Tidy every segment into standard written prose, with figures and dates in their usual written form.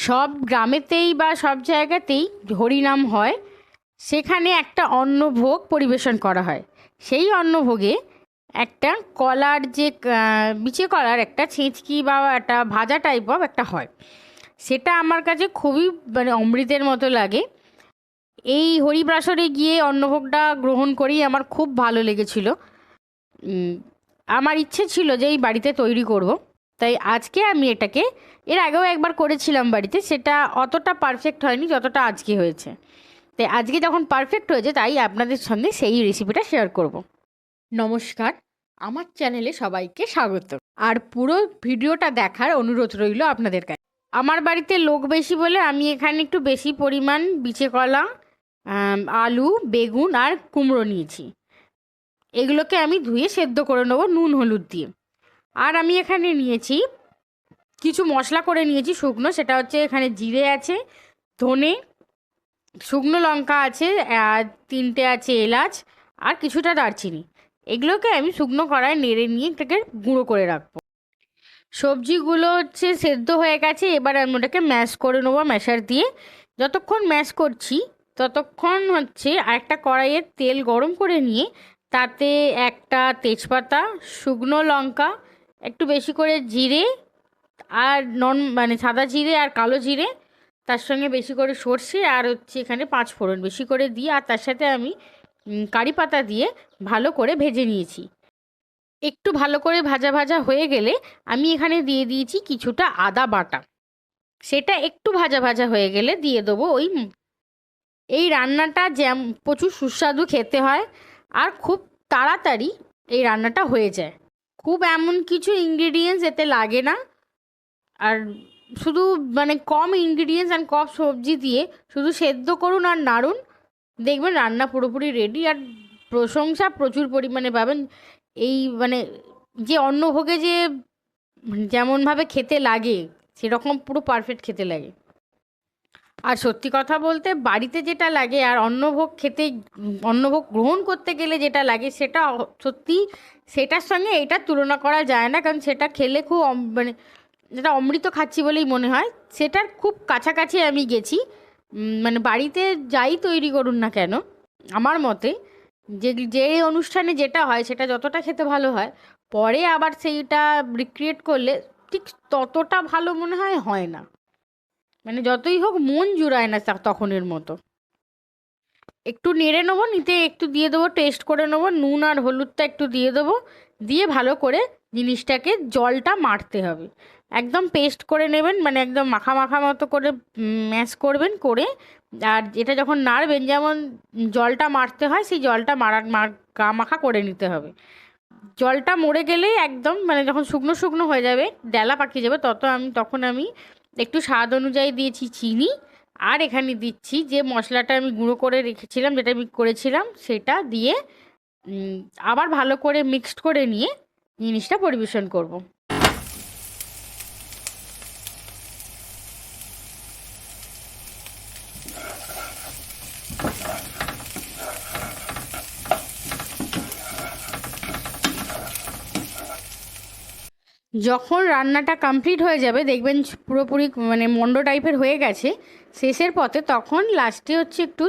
সব গ্রামেতেই বা সব জায়গাতেই হরিনাম হয়, সেখানে একটা অন্নভোগ পরিবেশন করা হয়। সেই অন্নভোগে একটা কলার যে বিচে কলার একটা ছেঁচকি বা একটা ভাজা টাইপ অফ একটা হয়, সেটা আমার কাছে খুবই অমৃতের মতো লাগে। এই হরিপ্রাসরে গিয়ে অন্নভোগটা গ্রহণ করেই আমার খুব ভালো লেগেছিল। আমার ইচ্ছে ছিল যে এই বাড়িতে তৈরি করব, তাই আজকে আমি এটাকে, এর আগেও একবার করেছিলাম বাড়িতে, সেটা অতটা পারফেক্ট হয়নি যতটা আজকে হয়েছে। তাই আজকে যখন পারফেক্ট হয়েছে, তাই আপনাদের সঙ্গে সেই রেসিপিটা শেয়ার করব। নমস্কার, আমার চ্যানেলে সবাইকে স্বাগত। আর পুরো ভিডিওটা দেখার অনুরোধ রইল আপনাদের কাছে। আমার বাড়িতে লোক বেশি বলে আমি এখানে একটু বেশি পরিমাণ বিচে কলা, আলু, বেগুন আর কুমড়ো নিয়েছি। এগুলোকে আমি ধুয়ে সেদ্ধ করে নেবো নুন হলুদ দিয়ে। আর আমি এখানে নিয়েছি কিছু মশলা করে নিয়েছি শুকনো, সেটা হচ্ছে এখানে জিরে আছে, ধনে, শুকনো লঙ্কা আছে, আর 3টে আছে এলাচ, আর কিছুটা দারচিনি। এগুলোকে আমি শুকনো কড়ায় নেড়ে নিয়ে এটাকে গুঁড়ো করে রাখবো। সবজিগুলো হচ্ছে সেদ্ধ হয়ে গেছে, এবার আমি ওটাকে ম্যাশ করে নেবো ম্যাশার দিয়ে। যতক্ষণ ম্যাশ করছি ততক্ষণ হচ্ছে আরেকটা কড়াইয়ে তেল গরম করে নিয়ে তাতে একটা তেজপাতা, শুকনো লঙ্কা, একটু বেশি করে জিরে, আর সাদা জিরে আর কালো জিরে, তার সঙ্গে বেশি করে সর্ষে, আর হচ্ছে এখানে 5 ফোড়ন বেশি করে দিয়ে, আর তার সাথে আমি কারি পাতা দিয়ে ভালো করে ভেজে নিয়েছি। একটু ভালো করে ভাজা ভাজা হয়ে গেলে আমি এখানে দিয়ে দিয়েছি কিছুটা আদা বাটা। সেটা একটু ভাজা ভাজা হয়ে গেলে দিয়ে দেবো এই রান্নাটা প্রচুর সুস্বাদু খেতে হয়, আর খুব তাড়াতাড়ি এই রান্নাটা হয়ে যায়। খুব এমন কিছু ইনগ্রিডিয়েন্টস এতে লাগে না, আর শুধু কম ইনগ্রিডিয়েন্টস আর কম সবজি দিয়ে শুধু সেদ্ধ করুন আর নাড়ুন, দেখবেন রান্না পুরোপুরি রেডি। আর প্রশংসা প্রচুর পরিমাণে পাবেন। এই যে অন্নভোগে যে যেমনভাবে খেতে লাগে সেরকম পুরো পারফেক্ট খেতে লাগে। আর সত্যি কথা বলতে বাড়িতে যেটা লাগে আর অন্নভোগ গ্রহণ করতে গেলে যেটা লাগে, সেটা সত্যি সেটার সঙ্গে এটার তুলনা করা যায় না। কারণ সেটা খেলে খুব যেটা অমৃত খাচ্ছি বলেই মনে হয়, সেটার খুব কাছাকাছি আমি গেছি। বাড়িতে যাই তৈরি করুন না কেন, আমার মতে যে অনুষ্ঠানে যেটা হয় সেটা যতটা খেতে ভালো হয়, পরে আবার সেইটা রিক্রিয়েট করলে ঠিক ততটা ভালো মনে হয় না। যতই হোক মন জুড়ায় না তখনের মতো। একটু নেড়ে নেবো, নিতে একটু দিয়ে দেবো, টেস্ট করে নেবো, নুন আর হলুদটা একটু দিয়ে দেবো, দিয়ে ভালো করে জিনিসটাকে জলটা মারতে হবে। একদম পেস্ট করে নেবেন, একদম মাখা মাখা মতো করে ম্যাশ করবেন করে। আর এটা যখন নাড়বেন, যেমন জলটা মারতে হয় সেই জলটা গা মাখা করে নিতে হবে। জলটা মরে গেলেই একদম যখন শুকনো শুকনো হয়ে যাবে, ডেলা পাকিয়ে যাবে, তখন আমি একটু স্বাদ অনুযায়ী দিয়েছি চিনি। আর এখানে দিচ্ছি যে মশলাটা আমি গুঁড়ো করে রেখেছিলাম, যেটা আমি করেছিলাম, সেটা দিয়ে আবার ভালো করে মিক্সড করে নিয়ে জিনিসটা পরিবেশন করব। যখন রান্নাটা কমপ্লিট হয়ে যাবে, দেখবেন পুরোপুরি মন্ড টাইপের হয়ে গেছে শেষের পথে, তখন লাস্টে হচ্ছে একটু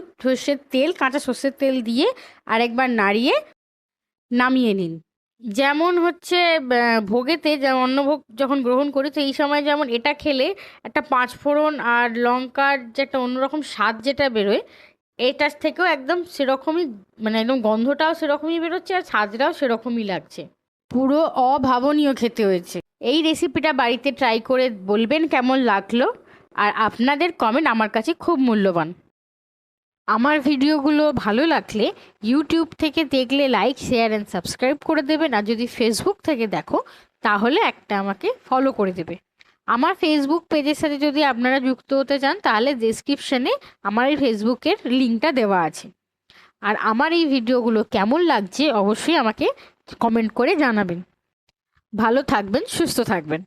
কাঁচা সর্ষের তেল দিয়ে আরেকবার নাড়িয়ে নামিয়ে নিন। যেমন হচ্ছে ভোগেতে অন্নভোগ যখন গ্রহণ করি, তো এই সময় যেমন এটা খেলে একটা 5 ফোড়ন আর লঙ্কার যে একটা অন্যরকম স্বাদ যেটা বেরোয়, এটার থেকেও একদম সেরকমই, একদম গন্ধটাও সেরকমই বেরোচ্ছে আর স্বাদটাও সেরকমই লাগছে। পুরো অভাবনীয় খেতে হয়েছে। এই রেসিপিটা বাড়িতে ট্রাই করে বলবেন কেমন লাগলো, আর আপনাদের কমেন্ট আমার কাছে খুব মূল্যবান। আমার ভিডিওগুলো ভালো লাগলে ইউটিউব থেকে দেখলে লাইক, শেয়ার অ্যান্ড সাবস্ক্রাইব করে দেবেন। আর যদি ফেসবুক থেকে দেখো তাহলে একটা আমাকে ফলো করে দেবে। আমার ফেসবুক পেজের সাথে যদি আপনারা যুক্ত হতে চান, তাহলে ডেসক্রিপশনে আমার এই ফেসবুকের লিঙ্কটা দেওয়া আছে। আর আমার এই ভিডিওগুলো কেমন লাগছে অবশ্যই আমাকে কমেন্ট করে জানাবেন। ভালো থাকবেন, সুস্থ থাকবেন।